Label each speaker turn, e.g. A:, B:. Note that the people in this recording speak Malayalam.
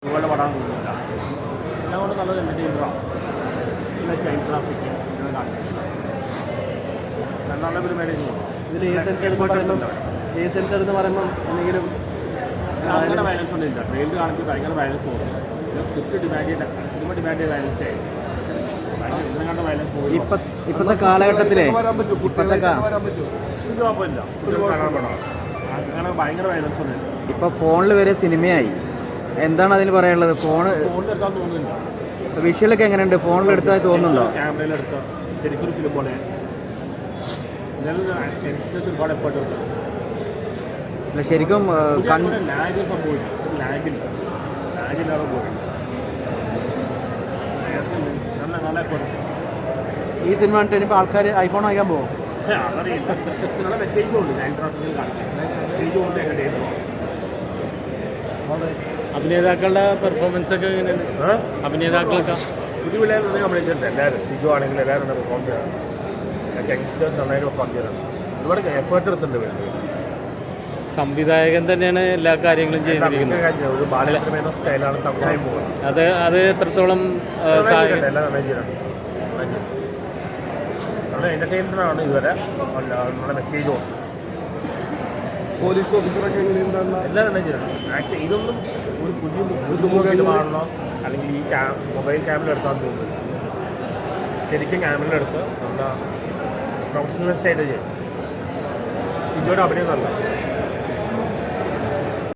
A: അതുപോലെ പടാൻ തോന്നുന്നില്ല. എല്ലാം കൊണ്ട് നല്ലത് എൻ്റർടൈനറാണ്. പിന്നെ ചൈൻ ട്രാഫിക് ഇങ്ങനെ കാണിക്കുന്നത് നല്ല പരിപാടി
B: ഇതിൽ ഏസൻസ് എടുത്ത് പറയുമ്പോൾ എന്തെങ്കിലും
A: അങ്ങനെ വയലൻസ് ഒന്നും ഇല്ല. ട്രെയിനിൽ കാണിച്ച് ഭയങ്കര വയലൻസ് പോകും. സ്ക്രിപ്റ്റ് ഡിമാൻഡ് ചെയ്ത സിനിമ ഡിമാൻഡ് ചെയ്ത വയലൻസ് ആയി ഇതിനെ കണ്ട വയലൻസ് പോയി.
B: ഇപ്പോഴത്തെ കാലഘട്ടത്തിലെ
A: ഇത് കുഴപ്പമില്ല. കാണാൻ പടം അങ്ങനെ ഭയങ്കര വയലൻസ് ഒന്നും ഇല്ല.
B: ഇപ്പൊ ഫോണിൽ വരെ സിനിമയായി. എന്താണ് അതിന് പറയാനുള്ളത്?
A: ഫോണിലെടുക്കാൻ തോന്നുന്നില്ല.
B: വിഷ്വലൊക്കെ എങ്ങനെയുണ്ട്? ഫോണിലെടുത്താൽ തോന്നുന്നുണ്ടോ?
A: ക്യാമറയിലെടുത്ത ശരിക്കും ഫിലിം പോലെ ഒരുപാട് എഫേർട്ട് എടുത്തു.
B: അല്ല ശരിക്കും
A: ലാഗ് സംഭവിക്കും. ലാഗില്ലാതെ പോയി നല്ല എഫേർട്ട്.
B: ഈ സിനിമ കണ്ടിട്ട് ഇനിയിപ്പോൾ ആൾക്കാർ ഐഫോൺ വാങ്ങിക്കാൻ പോകും.
A: അതറിയില്ല. നല്ല മെസ്സേജും ഉണ്ട്. ഞാൻ ട്രാഫിക്കിൽ കാണിക്കാം. മെസ്സേജും ഉണ്ട്. എൻ്റർടൈനറും.
C: അഭിനേതാക്കളുടെ പെർഫോമൻസ് ഒക്കെ എങ്ങനെയാണ്? അഭിനേതാക്കളൊക്കെ
A: പുതിയ പിള്ളേരുണ്ടെങ്കിൽ അഭിനയിച്ചിട്ടുണ്ട്. എല്ലാവരും സിജു ആണെങ്കിലും എല്ലാവരും പെർഫോം ചെയ്യണം. യങ്സ്റ്റേഴ്സ് നന്നായിട്ട് പെർഫോം ചെയ്യണം. ഒരുപാട് എഫേർട്ട് എടുത്തിട്ടുണ്ട് വേണ്ടി.
C: സംവിധായകൻ തന്നെയാണ് എല്ലാ കാര്യങ്ങളും ചെയ്തിരിക്കുന്നത്.
A: ഒരു ബാലചന്ദ്രമേനോ സ്റ്റൈലാണ് സംവിധാനം പോകുന്നത്.
C: അത് എത്രത്തോളം
A: എല്ലാം നന്നായി ചെയ്യണം. നല്ല എൻ്റർടൈനറാണ് ഇതുവരെ. നല്ല മെസ്സേജും
B: പോലീസ് ഓഫീസറൊക്കെ
A: എല്ലാം നന്നായി ചെയ്യണം. ഇതൊന്നും ഒരു പുതിയ ഫിലിമാണല്ലോ അല്ലെങ്കിൽ ഈ മൊബൈൽ ക്യാമറ എടുക്കാൻ തോന്നുന്നു. ശരിക്കും ക്യാമറയിലെടുത്ത് നല്ല പ്രൊഫഷണൽ സ്റ്റൈൽ ചെയ്യും. ഇതുവരെ അഭിനയം നല്ല